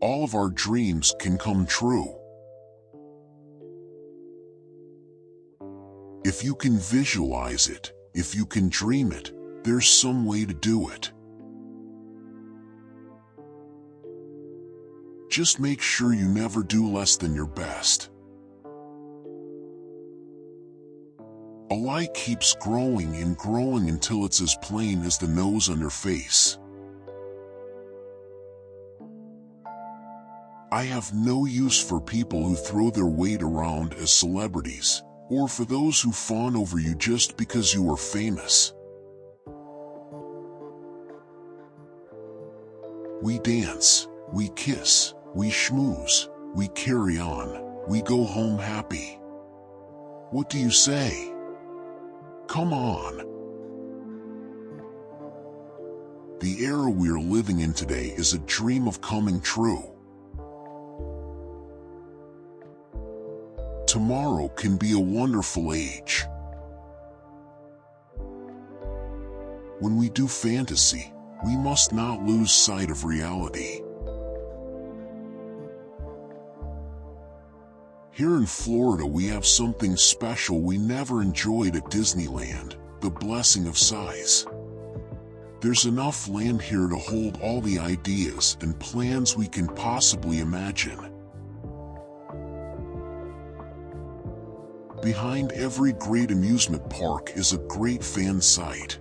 all of our dreams can come true. If you can visualize it, if you can dream it, there's some way to do it. Just make sure you never do less than your best. A light keeps growing and growing until it's as plain as the nose on your face. I have no use for people who throw their weight around as celebrities, or for those who fawn over you just because you are famous. We dance, we kiss, we schmooze, we carry on, we go home happy. What do you say? Come on. The era we are living in today is a dream of coming true. Tomorrow can be a wonderful age. When we do fantasy, we must not lose sight of reality. Here in Florida, we have something special we never enjoyed at Disneyland, the blessing of size. There's enough land here to hold all the ideas and plans we can possibly imagine. Behind every great amusement park is a great fan site.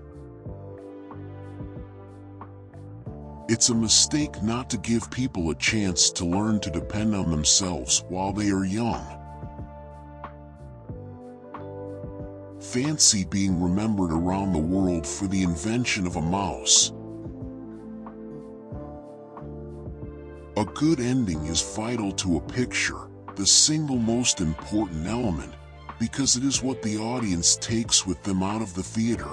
It's a mistake not to give people a chance to learn to depend on themselves while they are young. Fancy being remembered around the world for the invention of a mouse. A good ending is vital to a picture, the single most important element, because it is what the audience takes with them out of the theater.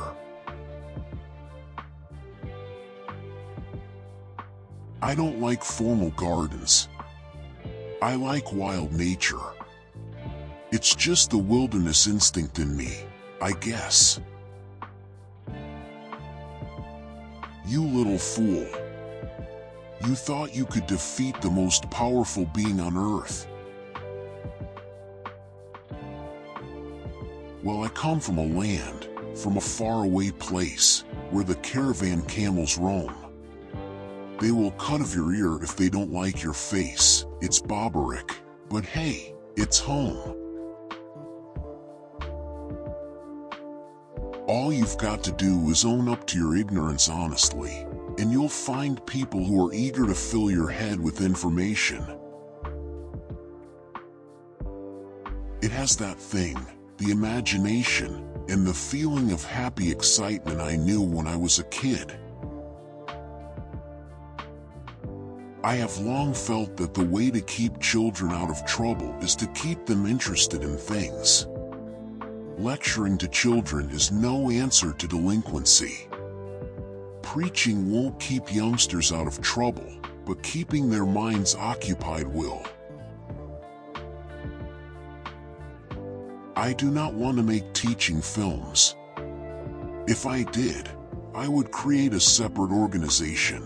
I don't like formal gardens. I like wild nature. It's just the wilderness instinct in me, I guess. You little fool. You thought you could defeat the most powerful being on earth. Well, I come from a land, from a faraway place, where the caravan camels roam. They will cut off your ear if they don't like your face. It's barbaric, but hey, it's home. All you've got to do is own up to your ignorance honestly, and you'll find people who are eager to fill your head with information. It has that thing, the imagination, and the feeling of happy excitement I knew when I was a kid. I have long felt that the way to keep children out of trouble is to keep them interested in things. Lecturing to children is no answer to delinquency. Preaching won't keep youngsters out of trouble, but keeping their minds occupied will. I do not want to make teaching films. If I did, I would create a separate organization.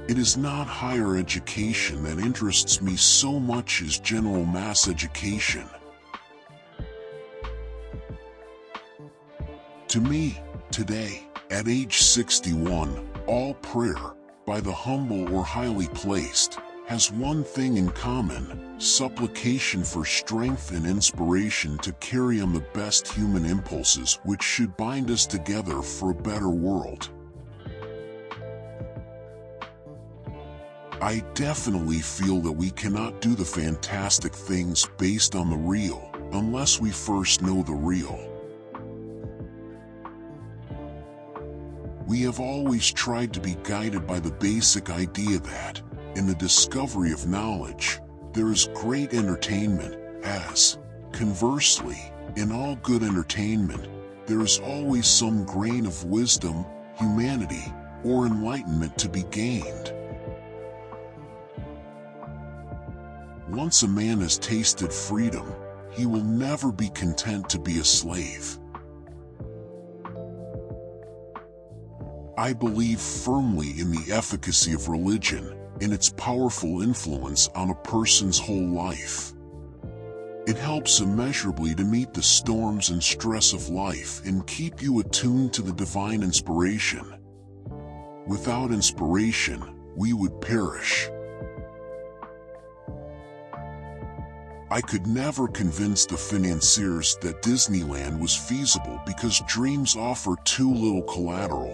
It is not higher education that interests me so much as general mass education. To me, today, at age 61, all prayer, by the humble or highly placed, has one thing in common: supplication for strength and inspiration to carry on the best human impulses which should bind us together for a better world. I definitely feel that we cannot do the fantastic things based on the real, unless we first know the real. We have always tried to be guided by the basic idea that, in the discovery of knowledge, there is great entertainment, as, conversely, in all good entertainment, there is always some grain of wisdom, humanity, or enlightenment to be gained. Once a man has tasted freedom, he will never be content to be a slave. I believe firmly in the efficacy of religion, and its powerful influence on a person's whole life. It helps immeasurably to meet the storms and stress of life and keep you attuned to the divine inspiration. Without inspiration, we would perish. I could never convince the financiers that Disneyland was feasible because dreams offer too little collateral.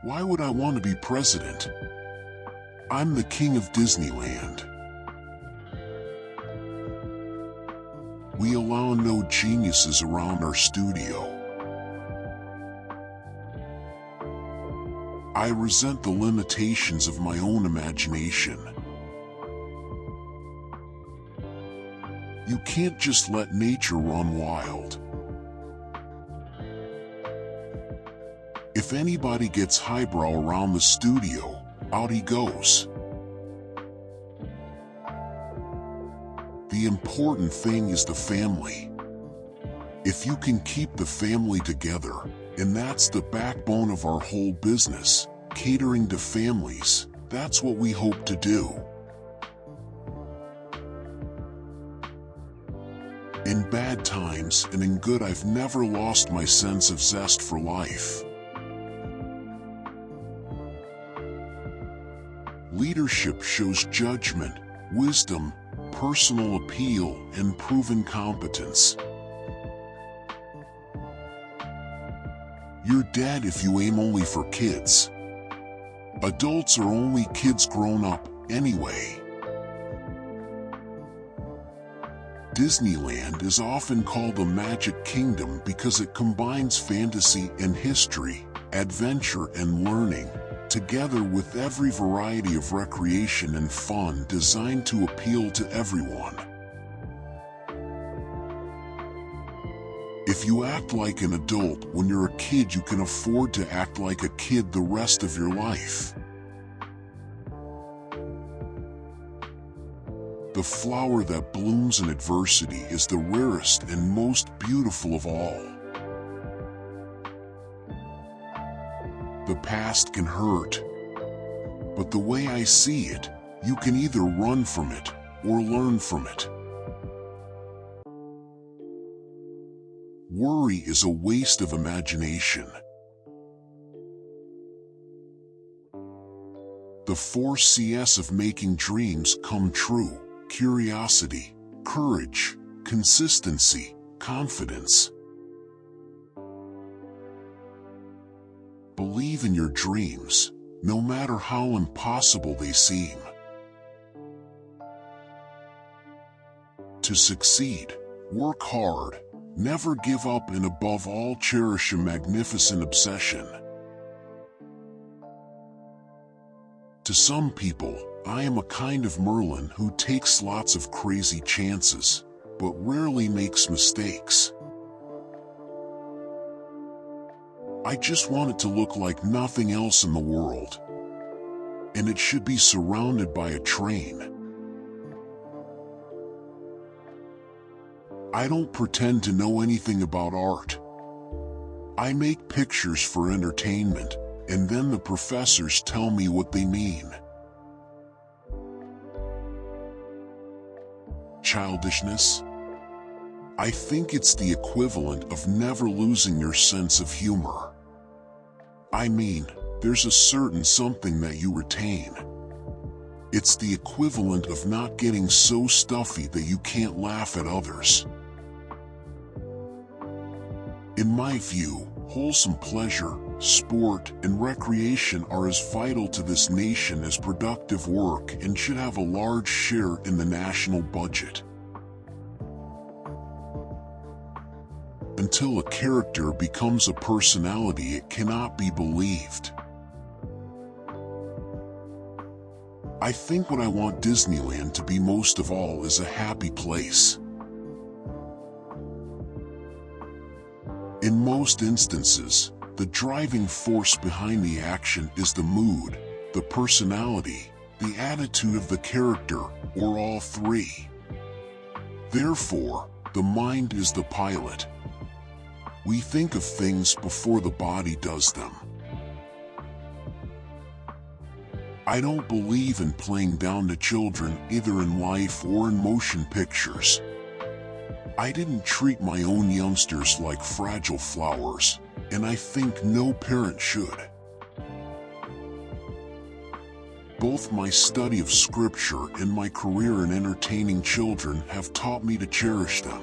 Why would I want to be president? I'm the king of Disneyland. We allow no geniuses around our studio. I resent the limitations of my own imagination. You can't just let nature run wild. If anybody gets highbrow around the studio, out he goes. The important thing is the family. If you can keep the family together, and that's the backbone of our whole business, catering to families, that's what we hope to do. In bad times and in good, I've never lost my sense of zest for life. Leadership shows judgment, wisdom, personal appeal, and proven competence. You're dead if you aim only for kids. Adults are only kids grown up, anyway. Disneyland is often called a magic kingdom because it combines fantasy and history, adventure and learning, together with every variety of recreation and fun designed to appeal to everyone. If you act like an adult when you're a kid, you can afford to act like a kid the rest of your life. The flower that blooms in adversity is the rarest and most beautiful of all. The past can hurt, but the way I see it, you can either run from it or learn from it. Worry is a waste of imagination. The 4 C's of making dreams come true: curiosity, courage, consistency, confidence. Believe in your dreams, no matter how impossible they seem. To succeed, work hard, never give up, and above all, cherish a magnificent obsession. To some people, I am a kind of Merlin who takes lots of crazy chances, but rarely makes mistakes. I just want it to look like nothing else in the world. And it should be surrounded by a train. I don't pretend to know anything about art. I make pictures for entertainment, and then the professors tell me what they mean. Childishness? I think it's the equivalent of never losing your sense of humor. I mean, there's a certain something that you retain. It's the equivalent of not getting so stuffy that you can't laugh at others. In my view, wholesome pleasure, sport, and recreation are as vital to this nation as productive work and should have a large share in the national budget. Until a character becomes a personality, it cannot be believed. I think what I want Disneyland to be most of all is a happy place. In most instances, the driving force behind the action is the mood, the personality, the attitude of the character, or all three. Therefore, the mind is the pilot. We think of things before the body does them. I don't believe in playing down to children, either in life or in motion pictures. I didn't treat my own youngsters like fragile flowers, and I think no parent should. Both my study of scripture and my career in entertaining children have taught me to cherish them.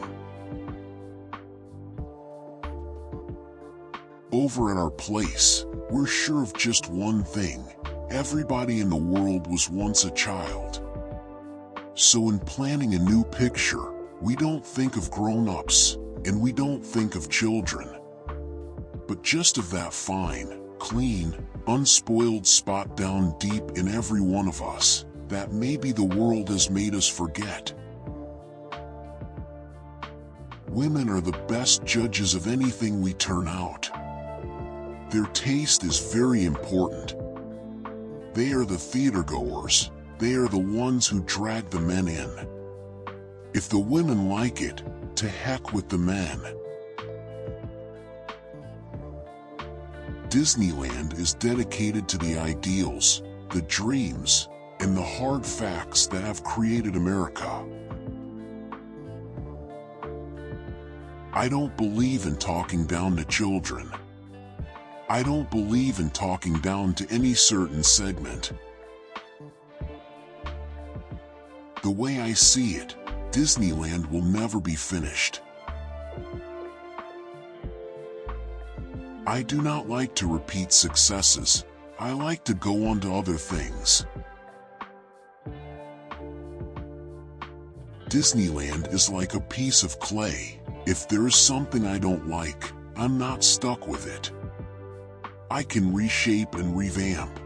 Over at our place, we're sure of just one thing: everybody in the world was once a child. So in planning a new picture, we don't think of grown-ups, and we don't think of children, but just of that fine, clean, unspoiled spot down deep in every one of us that maybe the world has made us forget. Women are the best judges of anything we turn out. Their taste is very important. They are the theatergoers. They are the ones who drag the men in. If the women like it, to heck with the men. Disneyland is dedicated to the ideals, the dreams, and the hard facts that have created America. I don't believe in talking down to children. I don't believe in talking down to any certain segment. The way I see it, Disneyland will never be finished. I do not like to repeat successes. I like to go on to other things. Disneyland is like a piece of clay. If there is something I don't like, I'm not stuck with it. I can reshape and revamp.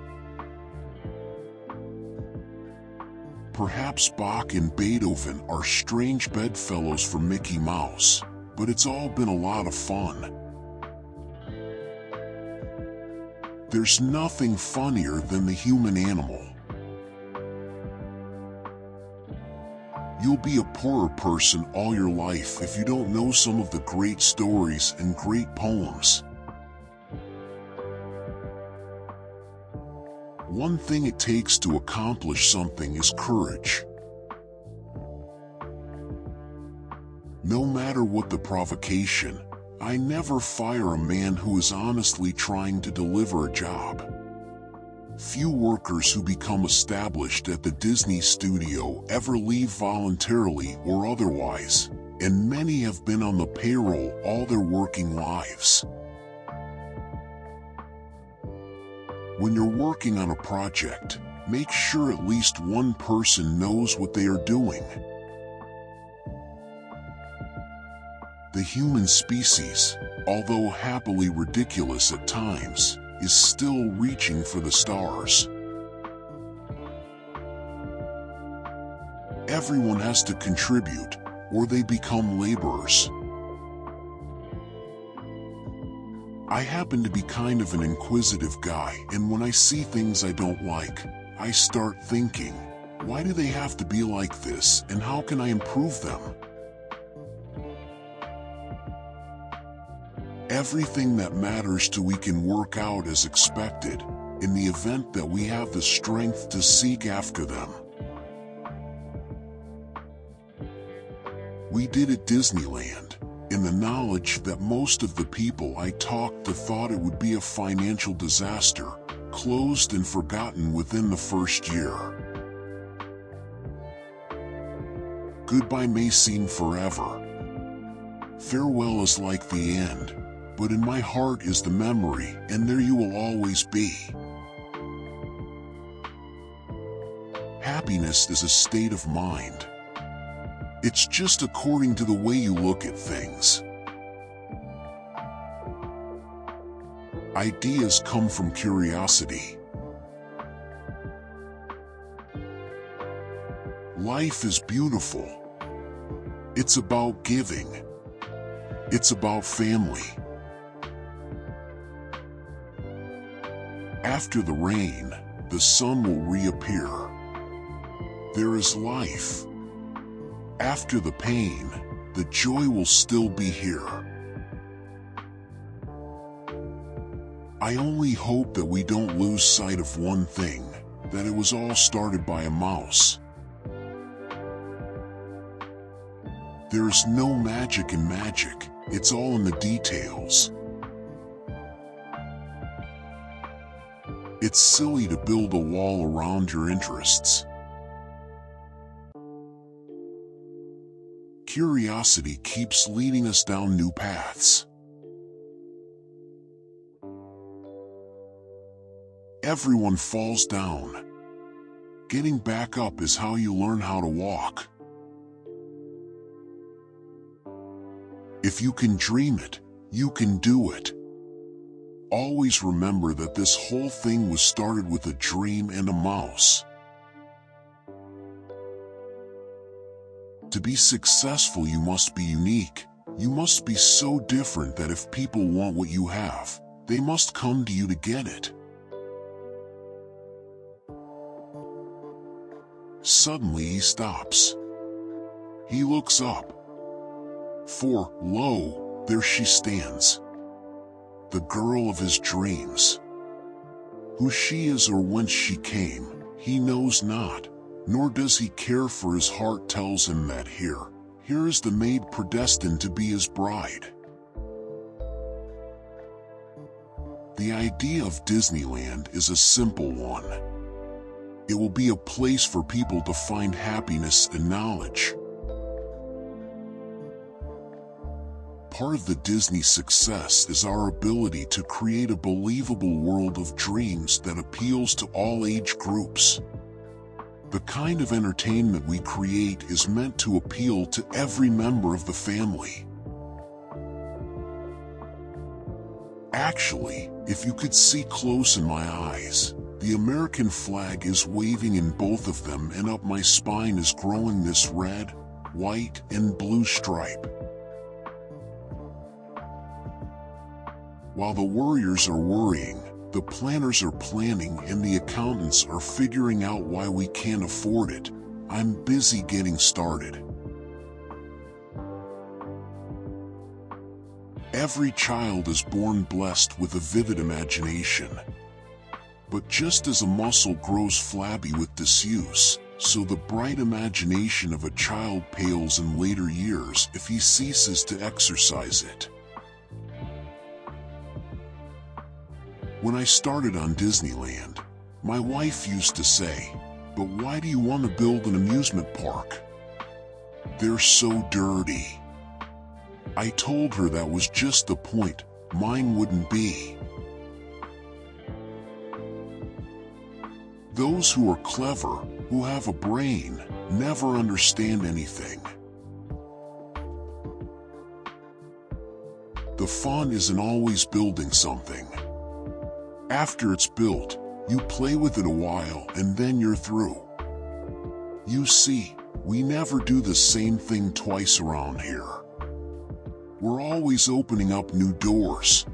Perhaps Bach and Beethoven are strange bedfellows for Mickey Mouse, but it's all been a lot of fun. There's nothing funnier than the human animal. You'll be a poorer person all your life if you don't know some of the great stories and great poems. One thing it takes to accomplish something is courage. No matter what the provocation, I never fire a man who is honestly trying to deliver a job. Few workers who become established at the Disney studio ever leave voluntarily or otherwise, and many have been on the payroll all their working lives. When you're working on a project, make sure at least one person knows what they are doing. The human species, although happily ridiculous at times, is still reaching for the stars. Everyone has to contribute, or they become laborers. I happen to be kind of an inquisitive guy, and when I see things I don't like, I start thinking, why do they have to be like this, and how can I improve them? Everything that matters to we can work out as expected, in the event that we have the strength to seek after them. We did at Disneyland, in the knowledge that most of the people I talked to thought it would be a financial disaster, closed and forgotten within the first year. Goodbye may seem forever. Farewell is like the end, but in my heart is the memory, and there you will always be. Happiness is a state of mind. It's just according to the way you look at things. Ideas come from curiosity. Life is beautiful. It's about giving. It's about family. After the rain, the sun will reappear. There is life. After the pain, the joy will still be here. I only hope that we don't lose sight of one thing. that it was all started by a mouse. There's no magic in magic, it's all in the details. It's silly to build a wall around your interests. Curiosity keeps leading us down new paths. Everyone falls down. Getting back up is how you learn how to walk. If you can dream it, you can do it. Always remember that this whole thing was started with a dream and a mouse. To be successful, you must be unique. You must be so different that if people want what you have, they must come to you to get it. Suddenly he stops. He looks up. For, lo, there she stands. The girl of his dreams. Who she is or whence she came, he knows not, nor does he care, for his heart tells him that here is the maid predestined to be his bride. The idea of Disneyland is a simple one. It will be a place for people to find happiness and knowledge. Part of the Disney success is our ability to create a believable world of dreams that appeals to all age groups. The kind of entertainment we create is meant to appeal to every member of the family. Actually, if you could see close in my eyes, the American flag is waving in both of them, and up my spine is growing this red, white, and blue stripe. While the worriers are worrying, the planners are planning, and the accountants are figuring out why we can't afford it, I'm busy getting started. Every child is born blessed with a vivid imagination. But just as a muscle grows flabby with disuse, so the bright imagination of a child pales in later years if he ceases to exercise it. When I started on Disneyland, my wife used to say, "But why do you want to build an amusement park? They're so dirty." I told her that was just the point, mine wouldn't be. Those who are clever, who have a brain, never understand anything. The fun isn't always building something. After it's built, you play with it a while and then you're through. You see, we never do the same thing twice around here. We're always opening up new doors.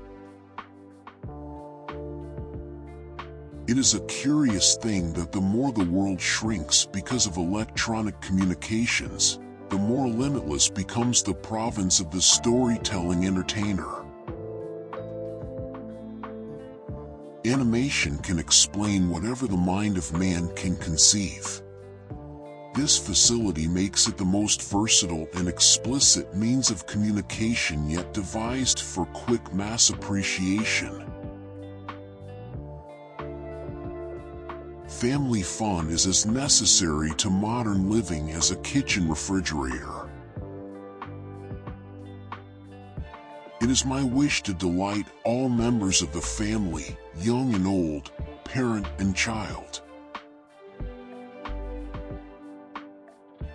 It is a curious thing that the more the world shrinks because of electronic communications, the more limitless becomes the province of the storytelling entertainer. Animation can explain whatever the mind of man can conceive. This facility makes it the most versatile and explicit means of communication, yet devised for quick mass appreciation. Family fun is as necessary to modern living as a kitchen refrigerator. It is my wish to delight all members of the family, young and old, parent and child.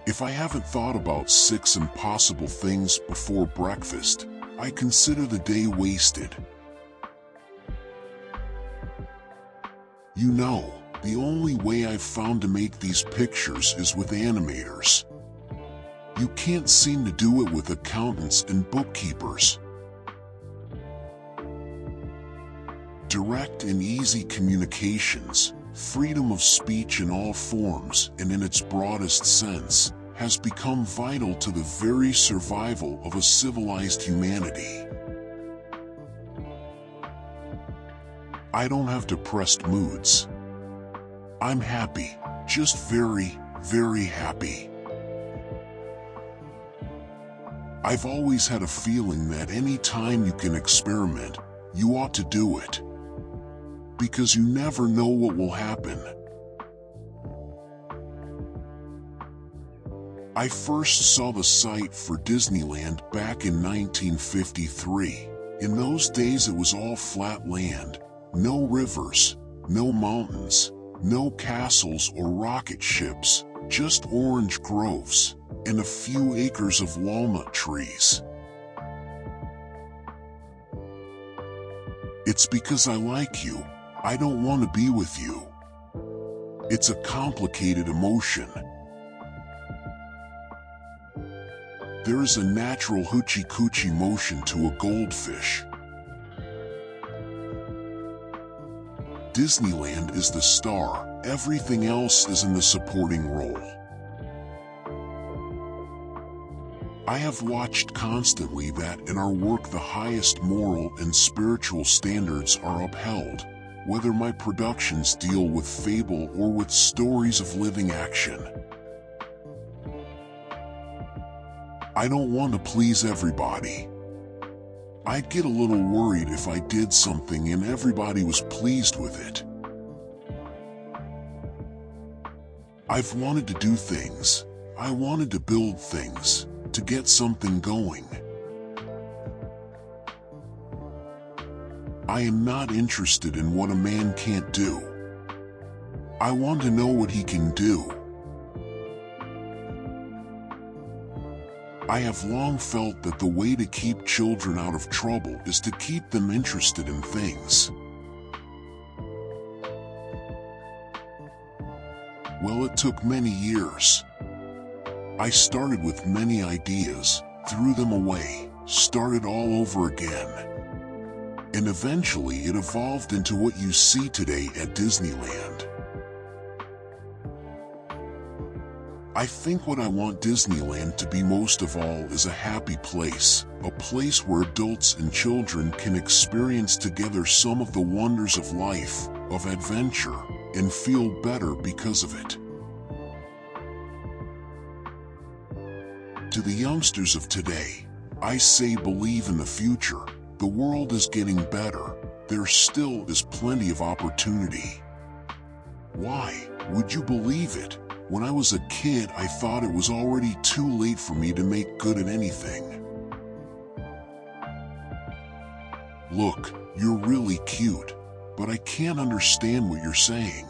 If I haven't thought about 6 impossible things before breakfast, I consider the day wasted. You know, the only way I've found to make these pictures is with animators. You can't seem to do it with accountants and bookkeepers. Direct and easy communications, freedom of speech in all forms and in its broadest sense, has become vital to the very survival of a civilized humanity. I don't have depressed moods. I'm happy, just very, very happy. I've always had a feeling that any time you can experiment, you ought to do it. Because you never know what will happen. I first saw the site for Disneyland back in 1953. In those days it was all flat land, no rivers, no mountains, no castles or rocket ships, just orange groves, and a few acres of walnut trees. It's because I like you. I don't want to be with you. It's a complicated emotion. There is a natural hoochie-coochie motion to a goldfish. Disneyland is the star, everything else is in the supporting role. I have watched constantly that in our work the highest moral and spiritual standards are upheld, whether my productions deal with fable or with stories of living action. I don't want to please everybody. I'd get a little worried if I did something and everybody was pleased with it. I've wanted to do things. I wanted to build things, to get something going. I am not interested in what a man can't do. I want to know what he can do. I have long felt that the way to keep children out of trouble is to keep them interested in things. Well, it took many years. I started with many ideas, threw them away, started all over again. And eventually it evolved into what you see today at Disneyland. I think what I want Disneyland to be most of all is a happy place, a place where adults and children can experience together some of the wonders of life, of adventure, and feel better because of it. To the youngsters of today, I say believe in the future. The world is getting better. There still is plenty of opportunity. Why, would you believe it? When I was a kid, I thought it was already too late for me to make good at anything. Look, you're really cute, but I can't understand what you're saying.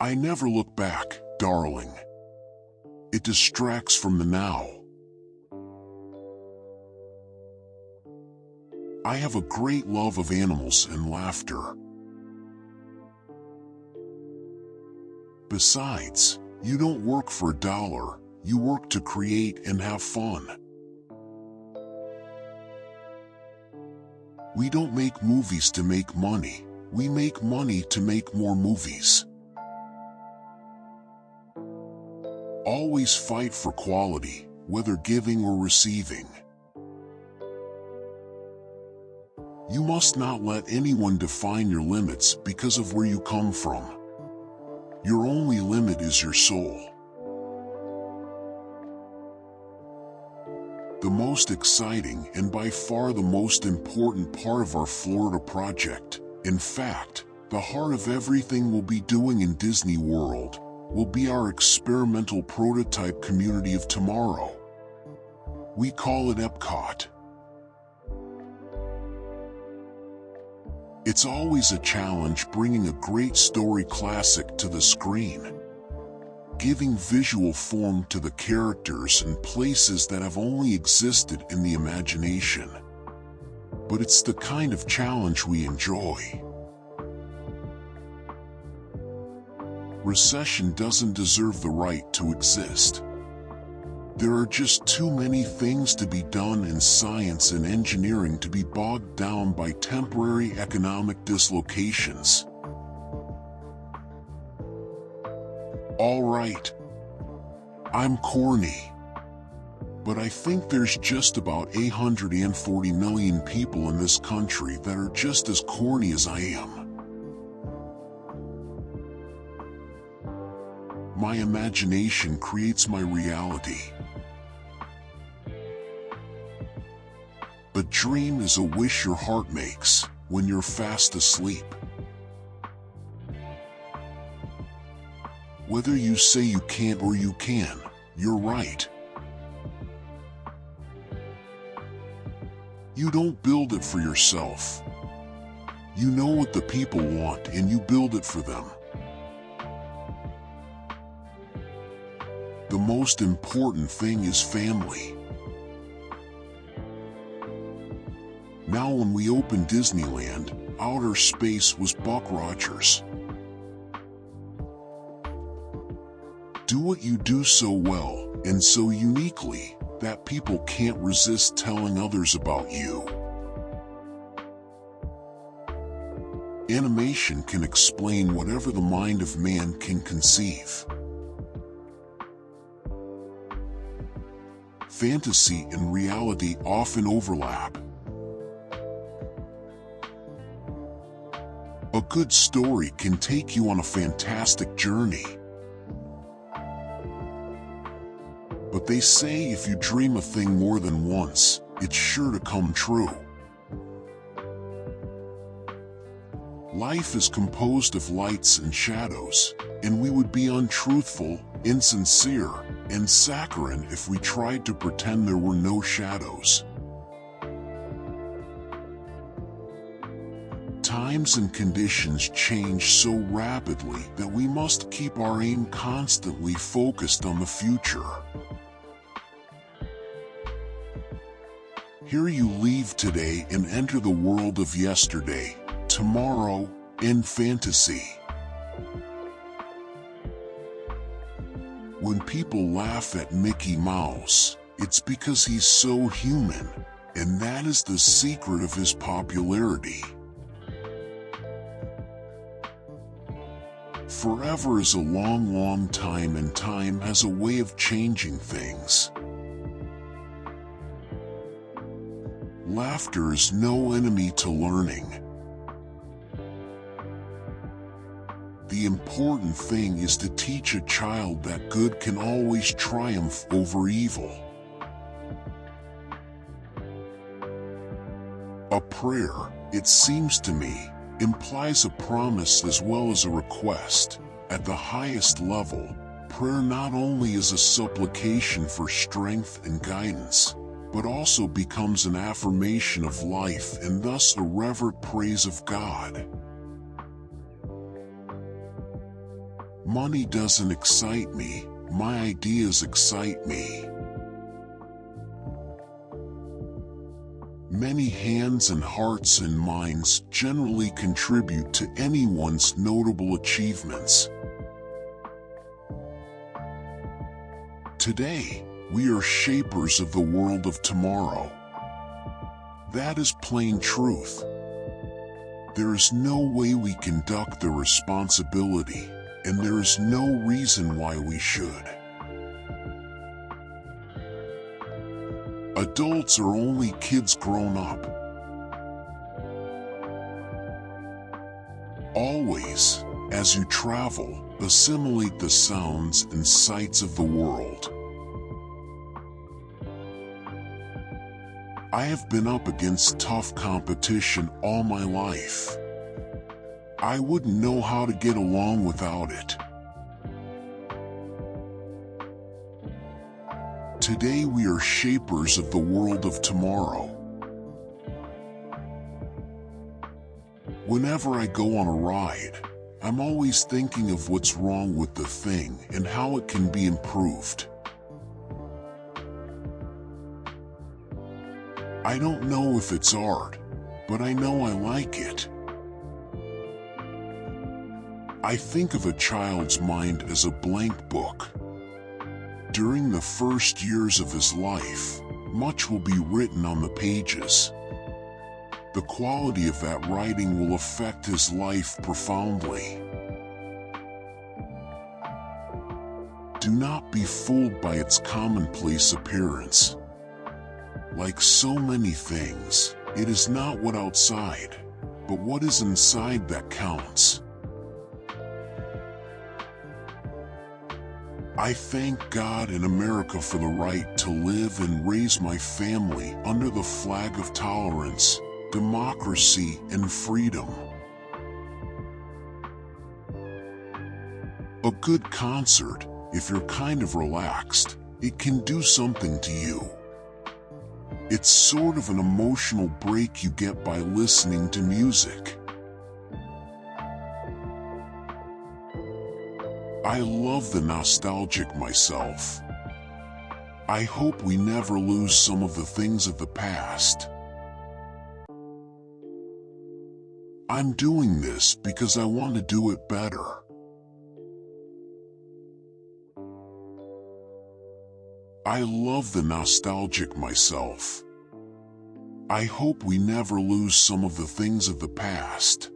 I never look back, darling. It distracts from the now. I have a great love of animals and laughter. Besides, you don't work for $1, you work to create and have fun. We don't make movies to make money, we make money to make more movies. Always fight for quality, whether giving or receiving. You must not let anyone define your limits because of where you come from. Your only limit is your soul. The most exciting and by far the most important part of our Florida project, in fact, the heart of everything we'll be doing in Disney World, will be our experimental prototype community of tomorrow. We call it Epcot. It's always a challenge bringing a great story classic to the screen, giving visual form to the characters and places that have only existed in the imagination. But it's the kind of challenge we enjoy. Recession doesn't deserve the right to exist. There are just too many things to be done in science and engineering to be bogged down by temporary economic dislocations. All right, I'm corny, but I think there's just about 840 million people in this country that are just as corny as I am. My imagination creates my reality. A dream is a wish your heart makes when you're fast asleep. Whether you say you can't or you can, you're right. You don't build it for yourself. You know what the people want and you build it for them. The most important thing is family. Now when we opened Disneyland, outer space was Buck Rogers. Do what you do so well and so uniquely that people can't resist telling others about you. Animation can explain whatever the mind of man can conceive. Fantasy and reality often overlap. A good story can take you on a fantastic journey. But they say if you dream a thing more than once, it's sure to come true. Life is composed of lights and shadows, and we would be untruthful, insincere, and saccharine if we tried to pretend there were no shadows. Times and conditions change so rapidly that we must keep our aim constantly focused on the future. Here you leave today and enter the world of yesterday, tomorrow, and fantasy. When people laugh at Mickey Mouse, it's because he's so human, and that is the secret of his popularity. Forever is a long, long time, and time has a way of changing things. Laughter is no enemy to learning. The important thing is to teach a child that good can always triumph over evil. A prayer, it seems to me, implies a promise as well as a request. At the highest level, prayer not only is a supplication for strength and guidance, but also becomes an affirmation of life and thus a reverent praise of God. Money doesn't excite me, my ideas excite me. Many hands and hearts and minds generally contribute to anyone's notable achievements. Today, we are shapers of the world of tomorrow. That is plain truth. There is no way we can duck the responsibility, and there is no reason why we should. Adults are only kids grown up. Always, as you travel, assimilate the sounds and sights of the world. I have been up against tough competition all my life. I wouldn't know how to get along without it. Today we are shapers of the world of tomorrow. Whenever I go on a ride, I'm always thinking of what's wrong with the thing and how it can be improved. I don't know if it's art, but I know I like it. I think of a child's mind as a blank book. During the first years of his life, much will be written on the pages. The quality of that writing will affect his life profoundly. Do not be fooled by its commonplace appearance. Like so many things, it is not what outside, but what is inside that counts. I thank God and America for the right to live and raise my family under the flag of tolerance, democracy, and freedom. A good concert, if you're kind of relaxed, it can do something to you. It's sort of an emotional break you get by listening to music. I love the nostalgic myself. I hope we never lose some of the things of the past. I'm doing this because I want to do it better. I love the nostalgic myself. I hope we never lose some of the things of the past.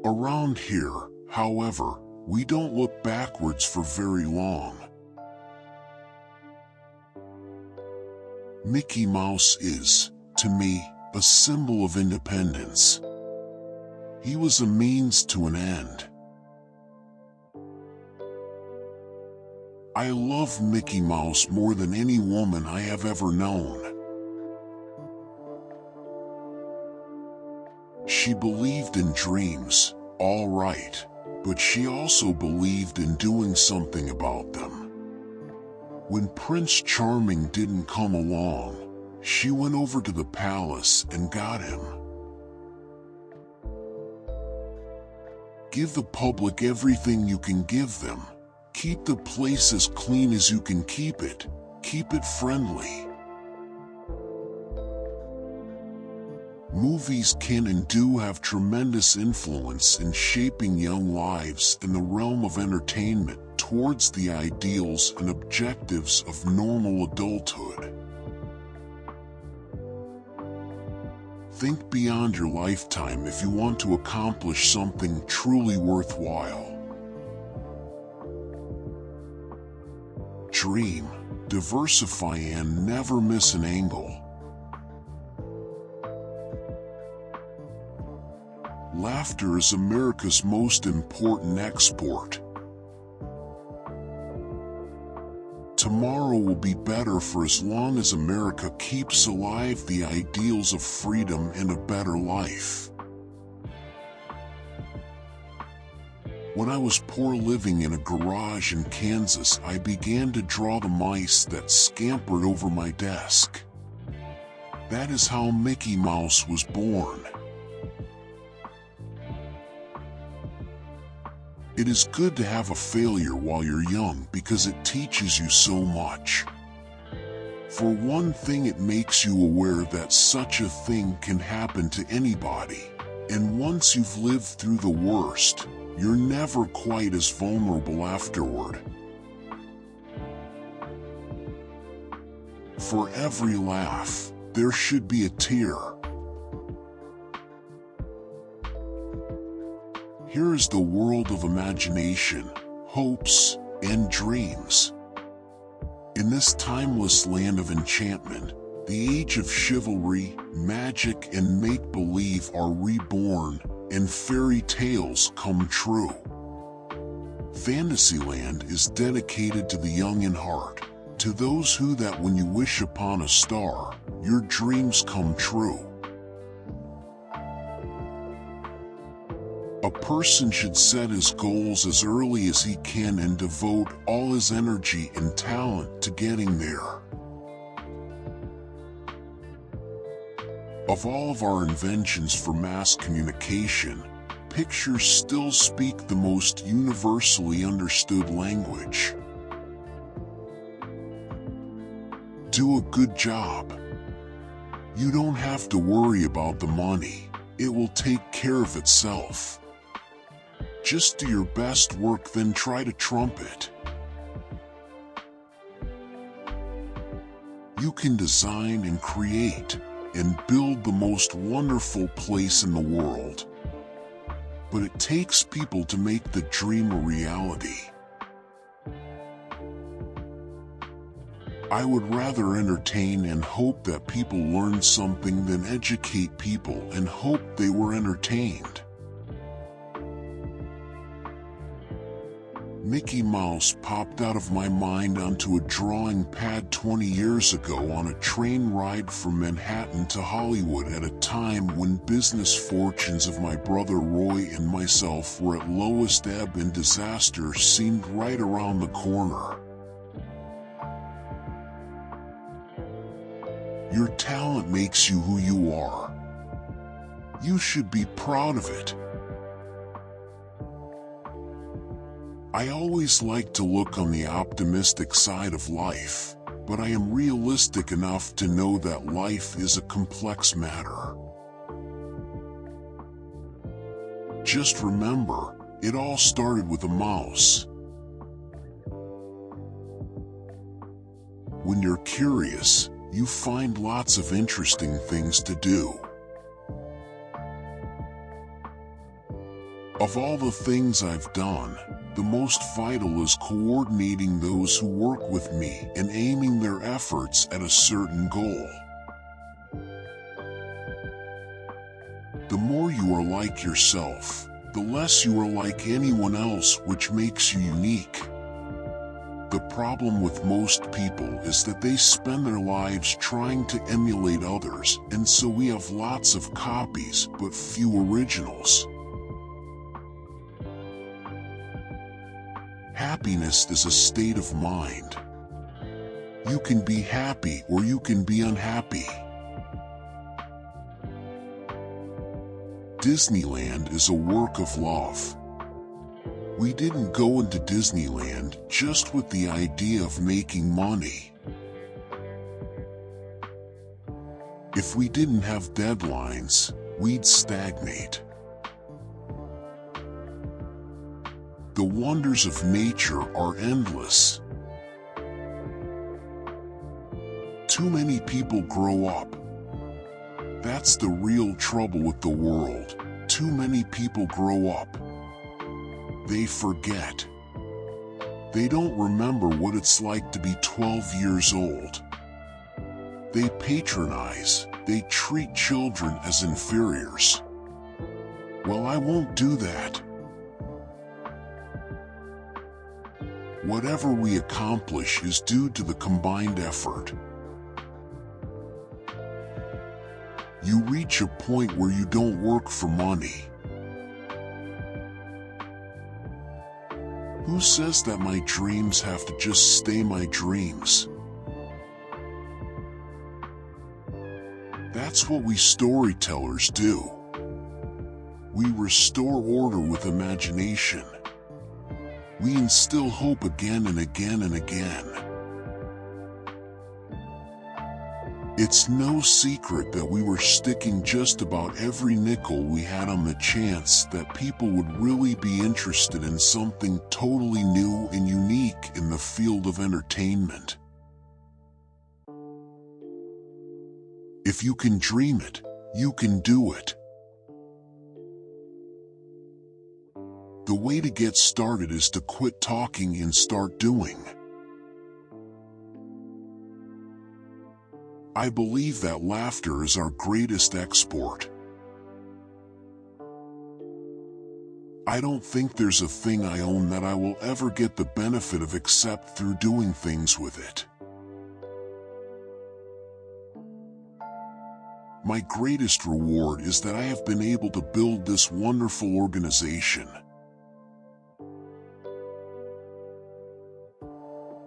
Around here, however, we don't look backwards for very long. Mickey Mouse is, to me, a symbol of independence. He was a means to an end. I love Mickey Mouse more than any woman I have ever known. She believed in dreams, all right, but she also believed in doing something about them. When Prince Charming didn't come along, she went over to the palace and got him. Give the public everything you can give them. Keep the place as clean as you can keep it. Keep it friendly. Movies can and do have tremendous influence in shaping young lives in the realm of entertainment towards the ideals and objectives of normal adulthood. Think beyond your lifetime if you want to accomplish something truly worthwhile. Dream, diversify, and never miss an angle. Laughter is America's most important export. Tomorrow will be better for as long as America keeps alive the ideals of freedom and a better life. When I was poor living in a garage in Kansas, I began to draw the mice that scampered over my desk. That is how Mickey Mouse was born. It is good to have a failure while you're young because it teaches you so much. For one thing, it makes you aware that such a thing can happen to anybody, and once you've lived through the worst, you're never quite as vulnerable afterward. For every laugh, there should be a tear. Here is the world of imagination, hopes, and dreams. In this timeless land of enchantment, the age of chivalry, magic, and make-believe are reborn, and fairy tales come true. Fantasyland is dedicated to the young in heart, to those who that when you wish upon a star, your dreams come true. A person should set his goals as early as he can and devote all his energy and talent to getting there. Of all of our inventions for mass communication, pictures still speak the most universally understood language. Do a good job. You don't have to worry about the money. It will take care of itself. Just do your best work, then try to trump it. You can design and create and build the most wonderful place in the world. But it takes people to make the dream a reality. I would rather entertain and hope that people learn something than educate people and hope they were entertained. Mickey Mouse popped out of my mind onto a drawing pad 20 years ago on a train ride from Manhattan to Hollywood at a time when business fortunes of my brother Roy and myself were at lowest ebb and disaster seemed right around the corner. Your talent makes you who you are. You should be proud of it. I always like to look on the optimistic side of life, but I am realistic enough to know that life is a complex matter. Just remember, it all started with a mouse. When you're curious, you find lots of interesting things to do. Of all the things I've done, the most vital is coordinating those who work with me and aiming their efforts at a certain goal. The more you are like yourself, the less you are like anyone else, which makes you unique. The problem with most people is that they spend their lives trying to emulate others, and so we have lots of copies but few originals. Happiness is a state of mind. You can be happy or you can be unhappy. Disneyland is a work of love. We didn't go into Disneyland just with the idea of making money. If we didn't have deadlines, we'd stagnate. The wonders of nature are endless. Too many people grow up. That's the real trouble with the world. Too many people grow up. They forget. They don't remember what it's like to be 12 years old. They patronize. They treat children as inferiors. Well, I won't do that. Whatever we accomplish is due to the combined effort. You reach a point where you don't work for money. Who says that my dreams have to just stay my dreams? That's what we storytellers do. We restore order with imagination. We instill hope again and again and again. It's no secret that we were sticking just about every nickel we had on the chance that people would really be interested in something totally new and unique in the field of entertainment. If you can dream it, you can do it. The way to get started is to quit talking and start doing. I believe that laughter is our greatest export. I don't think there's a thing I own that I will ever get the benefit of except through doing things with it. My greatest reward is that I have been able to build this wonderful organization.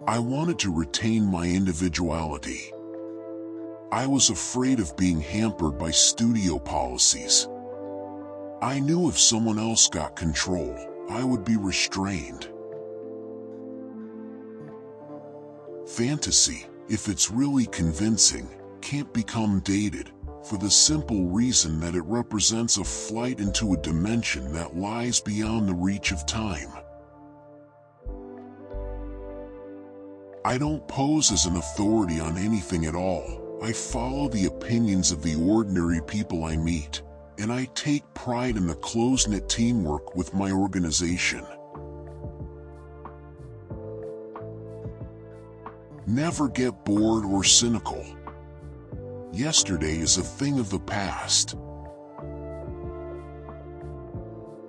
I wanted to retain my individuality. I was afraid of being hampered by studio policies. I knew if someone else got control, I would be restrained. Fantasy, if it's really convincing, can't become dated, for the simple reason that it represents a flight into a dimension that lies beyond the reach of time. I don't pose as an authority on anything at all. I follow the opinions of the ordinary people I meet, and I take pride in the close-knit teamwork with my organization. Never get bored or cynical. Yesterday is a thing of the past.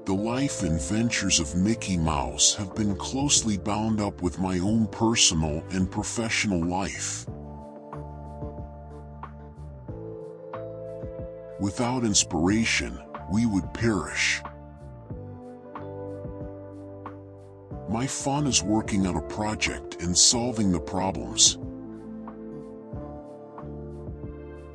The life and ventures of Mickey Mouse have been closely bound up with my own personal and professional life. Without inspiration, we would perish. My fun is working on a project and solving the problems.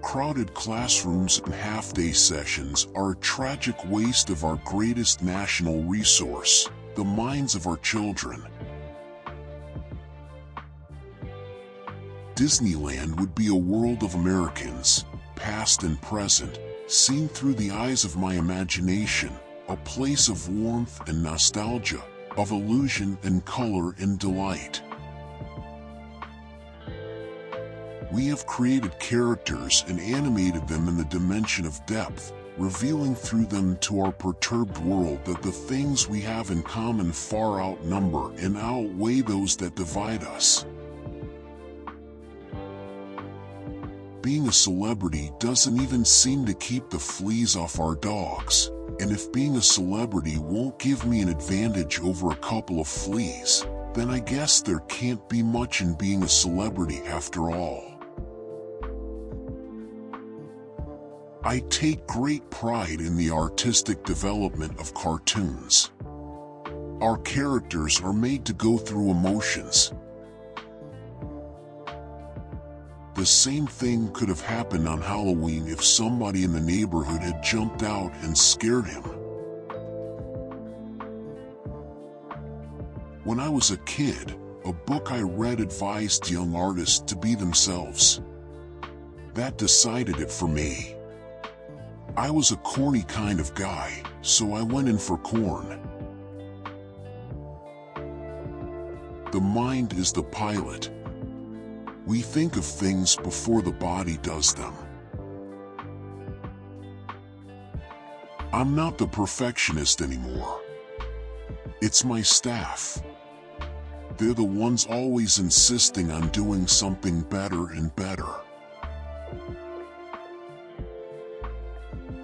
Crowded classrooms and half-day sessions are a tragic waste of our greatest national resource, the minds of our children. Disneyland would be a world of Americans, past and present, seen through the eyes of my imagination, a place of warmth and nostalgia, of illusion and color and delight. We have created characters and animated them in the dimension of depth, revealing through them to our perturbed world that the things we have in common far outnumber and outweigh those that divide us. Being a celebrity doesn't even seem to keep the fleas off our dogs, and if being a celebrity won't give me an advantage over a couple of fleas, then I guess there can't be much in being a celebrity after all. I take great pride in the artistic development of cartoons. Our characters are made to go through emotions. The same thing could have happened on Halloween if somebody in the neighborhood had jumped out and scared him. When I was a kid, a book I read advised young artists to be themselves. That decided it for me. I was a corny kind of guy, so I went in for corn. The mind is the pilot. We think of things before the body does them. I'm not the perfectionist anymore. It's my staff. They're the ones always insisting on doing something better and better.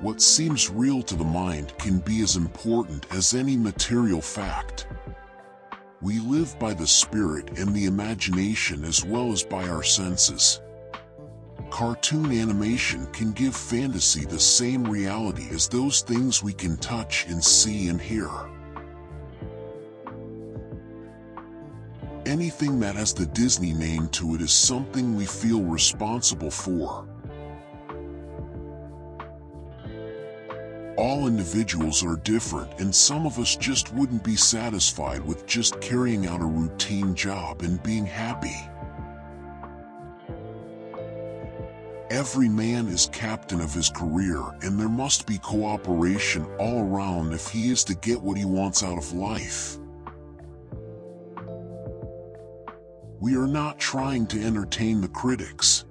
What seems real to the mind can be as important as any material fact. We live by the spirit and the imagination as well as by our senses. Cartoon animation can give fantasy the same reality as those things we can touch and see and hear. Anything that has the Disney name to it is something we feel responsible for. All individuals are different, and some of us just wouldn't be satisfied with just carrying out a routine job and being happy. Every man is captain of his career, and there must be cooperation all around if he is to get what he wants out of life. We are not trying to entertain the critics.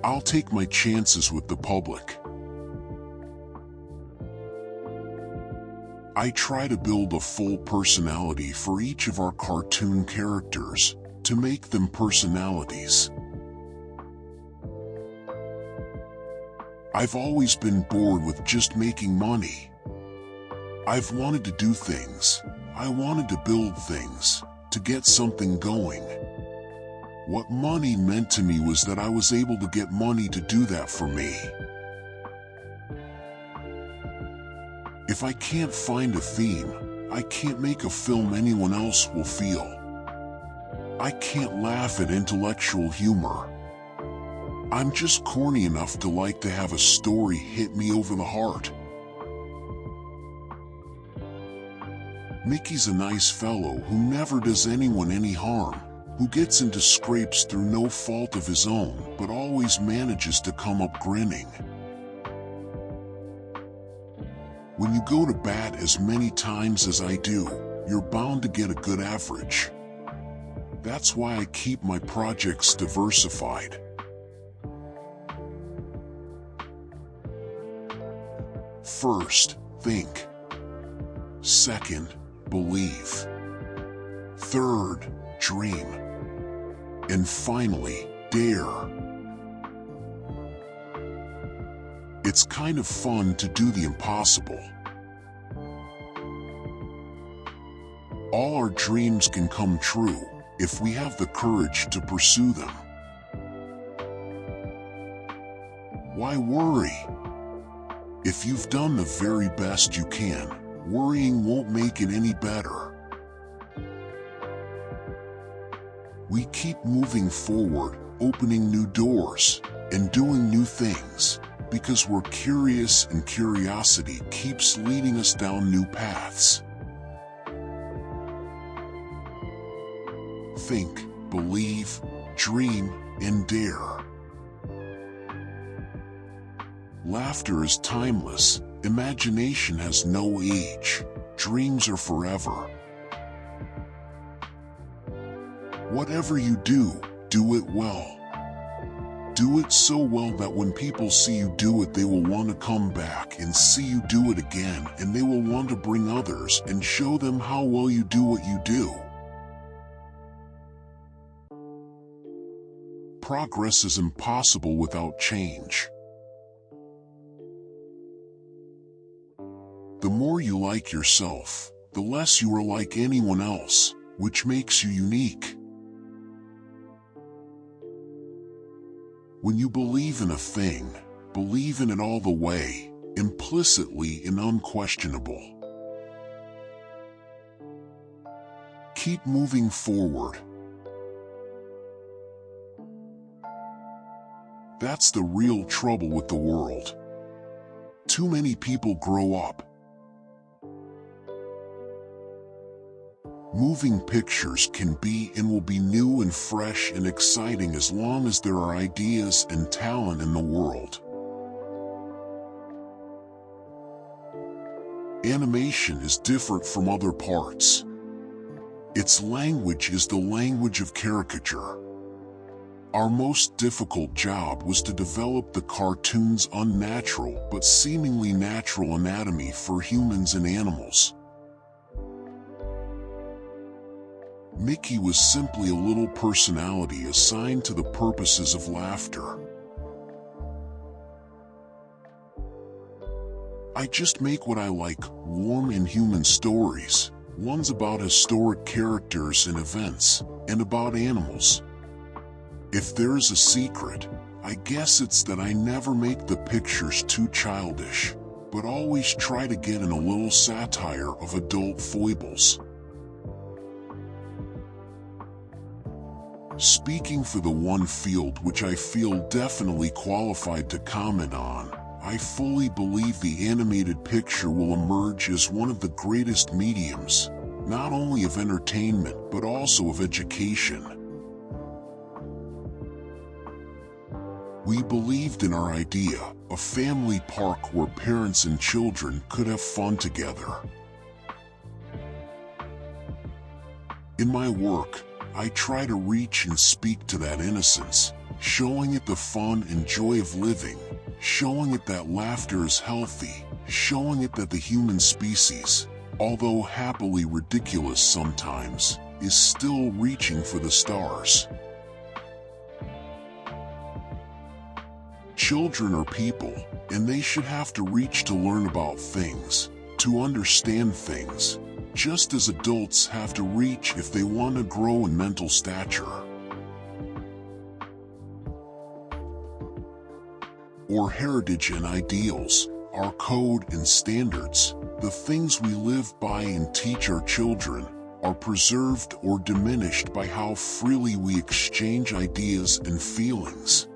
I'll take my chances with the public. I try to build a full personality for each of our cartoon characters, to make them personalities. I've always been bored with just making money. I've wanted to do things. I wanted to build things, to get something going. What money meant to me was that I was able to get money to do that for me. If I can't find a theme, I can't make a film anyone else will feel. I can't laugh at intellectual humor. I'm just corny enough to like to have a story hit me over the heart. Mickey's a nice fellow who never does anyone any harm, who gets into scrapes through no fault of his own, but always manages to come up grinning. When you go to bat as many times as I do, you're bound to get a good average. That's why I keep my projects diversified. First, think. Second, believe. Third, dream. And finally, dare. It's kind of fun to do the impossible. All our dreams can come true if we have the courage to pursue them. Why worry? If you've done the very best you can, worrying won't make it any better. We keep moving forward, opening new doors, and doing new things, because we're curious and curiosity keeps leading us down new paths. Think, believe, dream, and dare. Laughter is timeless, imagination has no age, dreams are forever. Whatever you do, do it well. Do it so well that when people see you do it, they will want to come back and see you do it again, and they will want to bring others and show them how well you do what you do. Progress is impossible without change. The more you like yourself, the less you are like anyone else, which makes you unique. When you believe in a thing, believe in it all the way, implicitly and unquestionable. Keep moving forward. That's the real trouble with the world. Too many people grow up. Moving pictures can be and will be new and fresh and exciting as long as there are ideas and talent in the world. Animation is different from other parts. Its language is the language of caricature. Our most difficult job was to develop the cartoon's unnatural but seemingly natural anatomy for humans and animals. Mickey was simply a little personality assigned to the purposes of laughter. I just make what I like, warm and human stories, ones about historic characters and events, and about animals. If there is a secret, I guess it's that I never make the pictures too childish, but always try to get in a little satire of adult foibles. Speaking for the one field which I feel definitely qualified to comment on, I fully believe the animated picture will emerge as one of the greatest mediums, not only of entertainment but also of education. We believed in our idea, a family park where parents and children could have fun together. In my work, I try to reach and speak to that innocence, showing it the fun and joy of living, showing it that laughter is healthy, showing it that the human species, although happily ridiculous sometimes, is still reaching for the stars. Children are people, and they should have to reach to learn about things, to understand things, just as adults have to reach if they want to grow in mental stature. Or heritage and ideals, our code and standards, the things we live by and teach our children, are preserved or diminished by how freely we exchange ideas and feelings.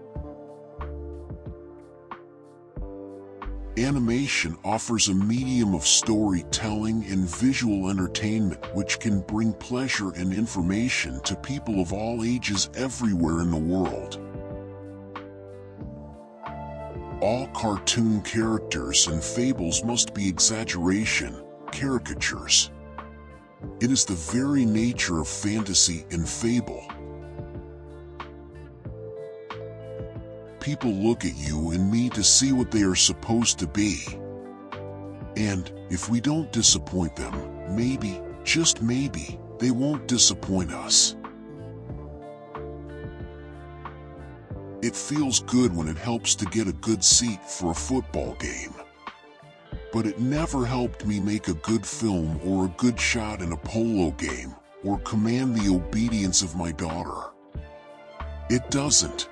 Animation offers a medium of storytelling and visual entertainment which can bring pleasure and information to people of all ages everywhere in the world. All cartoon characters and fables must be exaggeration, caricatures. It is the very nature of fantasy and fable. People look at you and me to see what they are supposed to be. And, if we don't disappoint them, maybe, just maybe, they won't disappoint us. It feels good when it helps to get a good seat for a football game. but it never helped me make a good film or a good shot in a polo game, or command the obedience of my daughter. It doesn't.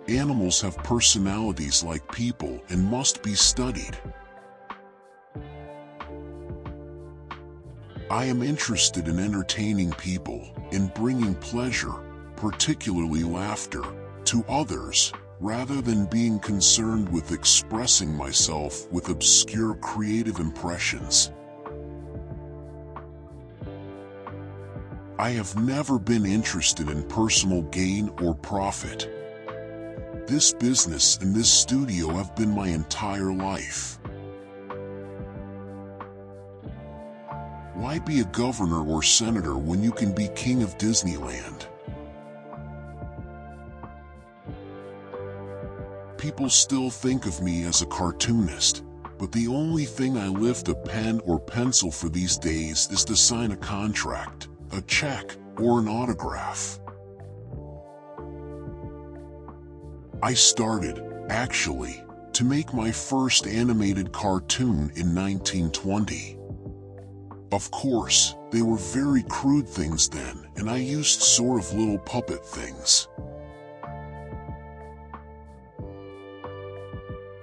Animals have personalities like people and must be studied. I am interested in entertaining people, in bringing pleasure, particularly laughter, to others, rather than being concerned with expressing myself with obscure creative impressions. I have never been interested in personal gain or profit. This business and this studio have been my entire life. Why be a governor or senator when you can be king of Disneyland? People still think of me as a cartoonist, but the only thing I lift a pen or pencil for these days is to sign a contract, a check, or an autograph. I started, actually, to make my first animated cartoon in 1920. Of course, they were very crude things then, and I used sort of little puppet things.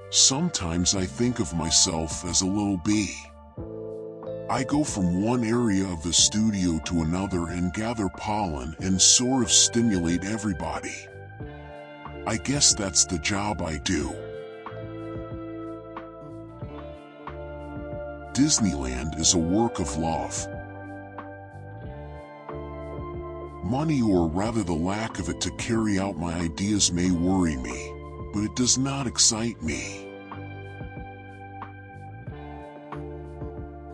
Sometimes I think of myself as a little bee. I go from one area of the studio to another and gather pollen and sort of stimulate everybody. I guess that's the job I do. Disneyland is a work of love. Money, or rather the lack of it to carry out my ideas, may worry me, but it does not excite me.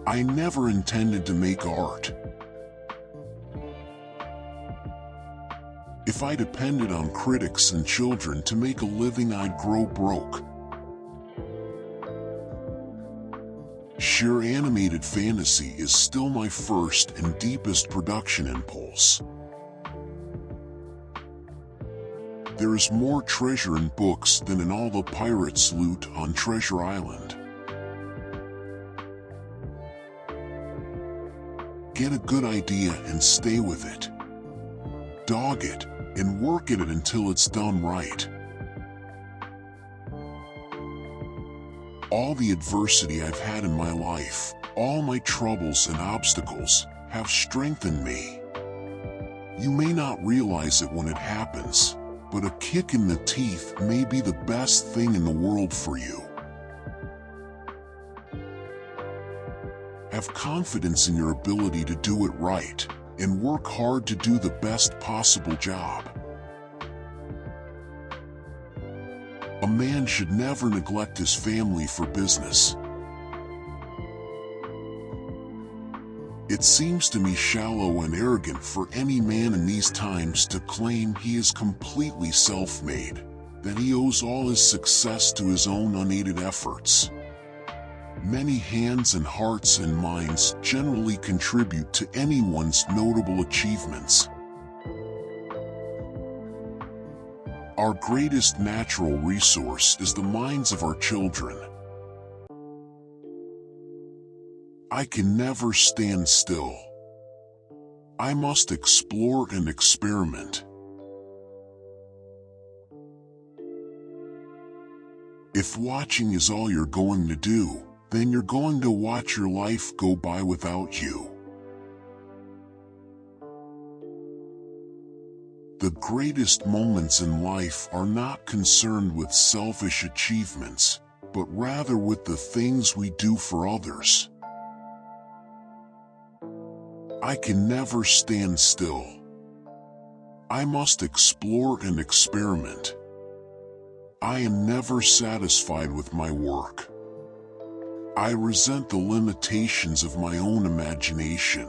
I never intended to make art. If I depended on critics and children to make a living, I'd grow broke. Sheer animated fantasy is still my first and deepest production impulse. There is more treasure in books than in all the pirates' loot on Treasure Island. Get a good idea and stay with it. Dog it, and work at it until it's done right. All the adversity I've had in my life, all my troubles and obstacles, have strengthened me. You may not realize it when it happens, but a kick in the teeth may be the best thing in the world for you. Have confidence in your ability to do it right, and work hard to do the best possible job. A man should never neglect his family for business. It seems to me shallow and arrogant for any man in these times to claim he is completely self-made, that he owes all his success to his own unaided efforts. Many hands and hearts and minds generally contribute to anyone's notable achievements. Our greatest natural resource is the minds of our children. I can never stand still. I must explore and experiment. If watching is all you're going to do, then you're going to watch your life go by without you. The greatest moments in life are not concerned with selfish achievements, but rather with the things we do for others. I can never stand still. I must explore and experiment. I am never satisfied with my work. I resent the limitations of my own imagination.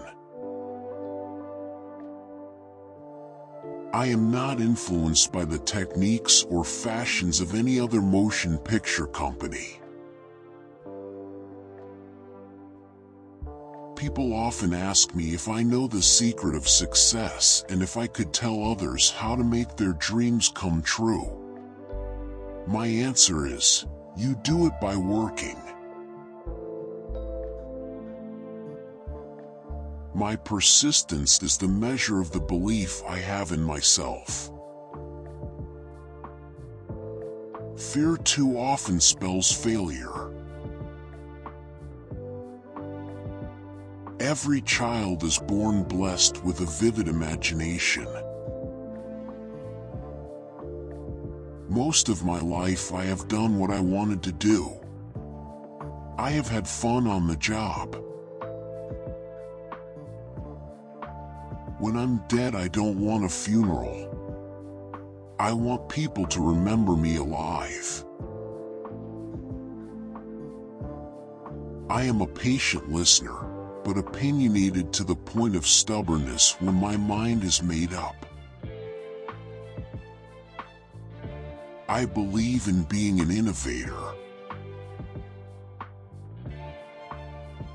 I am not influenced by the techniques or fashions of any other motion picture company. People often ask me if I know the secret of success and if I could tell others how to make their dreams come true. My answer is, You do it by working. My persistence is the measure of the belief I have in myself. Fear too often spells failure. Every child is born blessed with a vivid imagination. Most of my life I have done what I wanted to do. I have had fun on the job. When I'm dead, I don't want a funeral. I want people to remember me alive. I am a patient listener, but opinionated to the point of stubbornness when my mind is made up. I believe in being an innovator.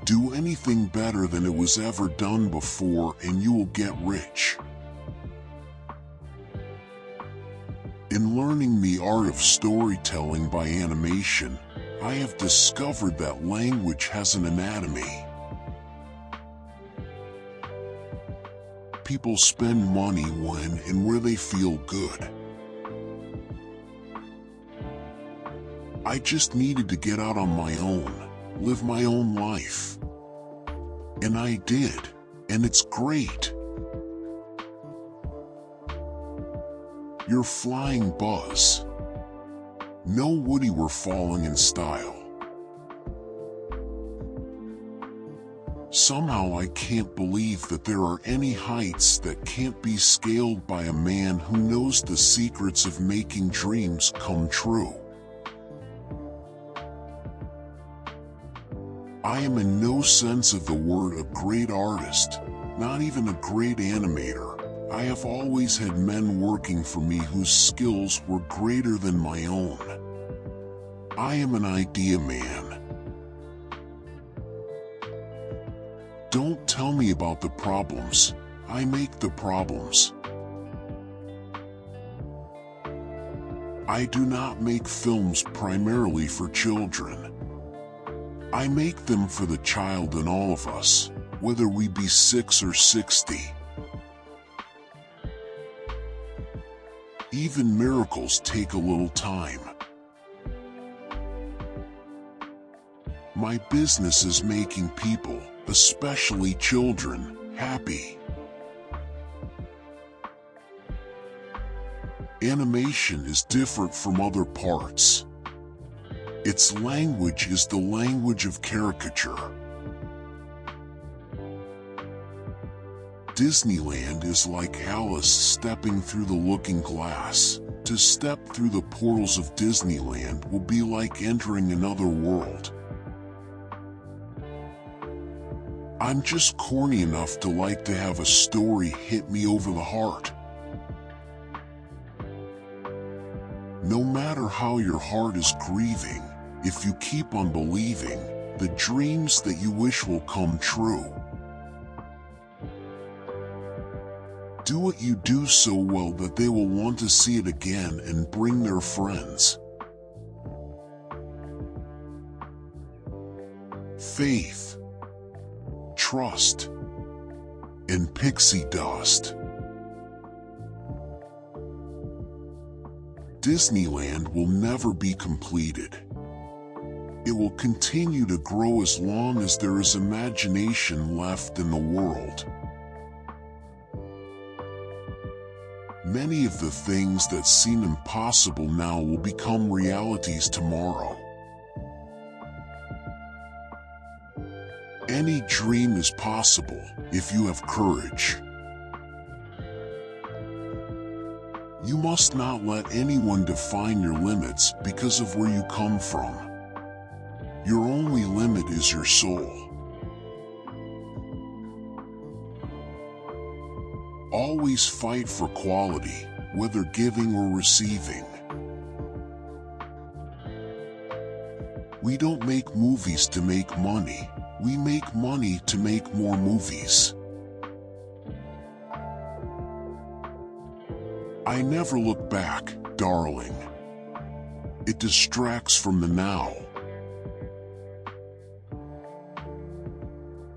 Do anything better than it was ever done before and you will get rich. In learning the art of storytelling by animation, I have discovered that language has an anatomy. People spend money when and where they feel good. I just needed to get out on my own, live my own life. And I did, and it's great. You're flying, Buzz. No Woody, we're falling in style. Somehow I can't believe that there are any heights that can't be scaled by a man who knows the secrets of making dreams come true. I am in no sense of the word a great artist, not even a great animator. I have always had men working for me whose skills were greater than my own. I am an idea man. Don't tell me about the problems. I make the problems. I do not make films primarily for children. I make them for the child in all of us, whether we be 6 or 60. Even miracles take a little time. My business is making people, especially children, happy. Animation is different from other parts. Its language is the language of caricature. Disneyland is like Alice stepping through the looking glass. To step through the portals of Disneyland will be like entering another world. I'm just corny enough to like to have a story hit me over the heart. No matter how your heart is grieving, if you keep on believing, the dreams that you wish will come true. Do what you do so well that they will want to see it again and bring their friends. Faith, trust, and pixie dust. Disneyland will never be completed. It will continue to grow as long as there is imagination left in the world. Many of the things that seem impossible now will become realities tomorrow. Any dream is possible if you have courage. You must not let anyone define your limits because of where you come from. Your only limit is your soul. Always fight for quality, whether giving or receiving. We don't make movies to make money. We make money to make more movies. I never look back, darling. It distracts from the now.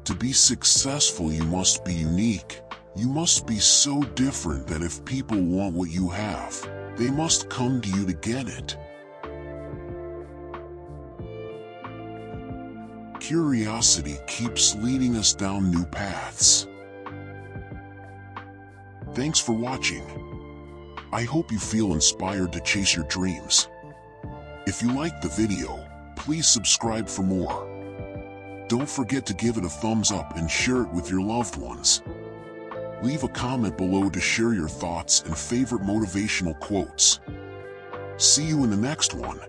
To be successful, you must be unique. You must be so different that if people want what you have, they must come to you to get it. Curiosity keeps leading us down new paths. Thanks for watching. I hope you feel inspired to chase your dreams. If you liked the video, please subscribe for more. Don't forget to give it a thumbs up and share it with your loved ones. Leave a comment below to share your thoughts and favorite motivational quotes. See you in the next one.